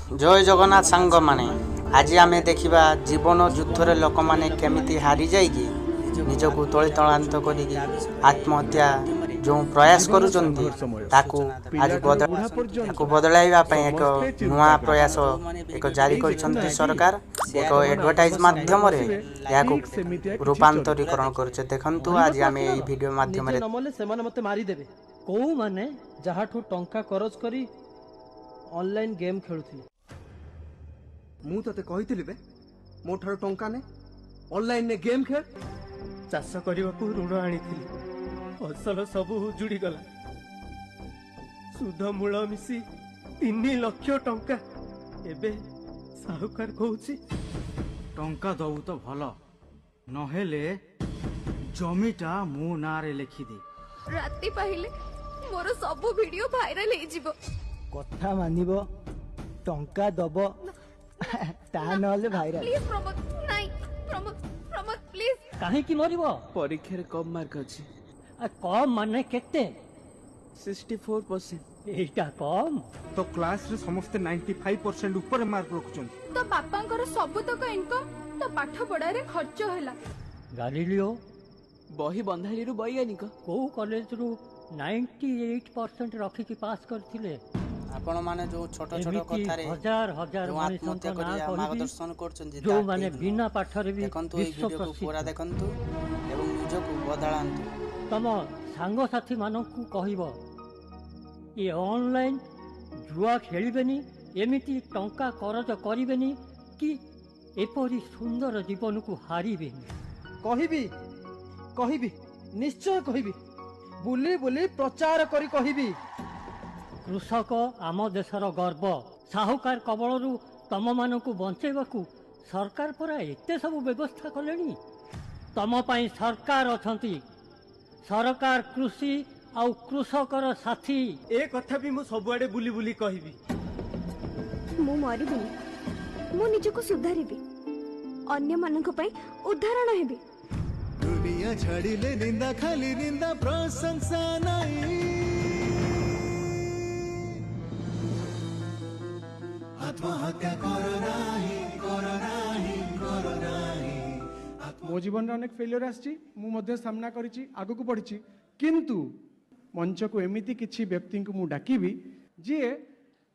जय जगन्नाथ सांग माने आज आम देखा जीवन युद्ध लोक मैंने केमिति हारी जाइए निजक तले तलांत कर आत्महत्या जो प्रयास करुँच बदलैवा एक नुआ प्रयास एक जारी कर सरकार एक एडवर्टाइज माध्यम रूपांतरीकरण कर देखु आज आम ये वीडियो माध्यम मते मारिदेवे कौ माने जहाठू टंका खरच करी ऑनलाइन गेम खेलुथिले मु तते कहितली बे मो ठार टंका ने ऑनलाइन ने गेम खेल चाष करने ऋण आनी फसल सब उजुड़ी गला सुध मूल मिसी 3 लाख टंका एबे साहुकार कहूची टंका दबु तो भल नहेले जमीटा मो नारे लिखि दे राति पाहिले मोर सब वीडियो वायरल हे जिवो कथा मानिबो टंका दबो ता नले भाइरल प्लीज प्रमोद नहीं प्रमोद प्रमोद प्लीज काहे की मरिबो परीक्षा रे कम मार्क अछि आ कम माने केते 64% एटा कम तो क्लास रे समस्त 95% ऊपर मार्क रखुछन तो बापांकर सब तक इनकम तो पाठ पढ़ा रे खर्च होला गालिलियो बही बंधाली रु वैज्ञानिक को कॉलेज रु 98% रखी की पास करथिले आपण माने जो छोट छोट कथा रे हजार हजार आत्महत्या करिया मार्गदर्शन करछन जो माने बिना पाठ रे भी देखंतु ए वीडियो को पूरा देखंतु एवं निजको बदलांतु तम सांग साथी मानकु कहिबो ये ऑनलाइन जुआ खेलिबेनी एमिति टंका करज करिबेनी कि एपरी सुंदर जीवन को हारिबेनी कहिबी कहिबी निश्चय कहिबी बुली बुली प्रचार करी कहिबी कृषक आम देशर गर्व साहुकार कबलरू तम मानकु बंचेबाकू सरकार परा एते सब व्यवस्था कलेनी तम पई सरकार अछंती सरकार कृषि आउ कृषकर साथी ए कथा भी मु सबुआडे बुली बुली कहिबी मु मरिबिनी मु निजको सुधारिबी अन्य मानक पई उदाहरण हेबी दुनिया छाड़िले निंदा खाली निंदा प्रशंसा नहीं आत्महत्या करो नाही करो नाही करो नाही मो जीवन अनेक फेलियर आछि मु मध्य सामना करिछि आगु को पढिछि किंतु मंच को एमिति किछि व्यक्ति को मु डाकिबी जे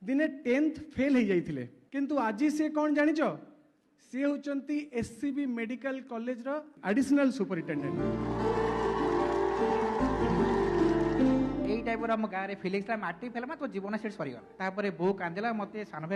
दिने 10th फेल हो जाइथिले किंतु आज से कौन जानिछ से होचंती एससीबी मेडिकल कॉलेज रो एडिशनल सुपरिटेंडेंट टाइप हम गाँव में फिलिंग्स माटी फेल तो जीवन से सरीगला बो कांदेला मत सान भाई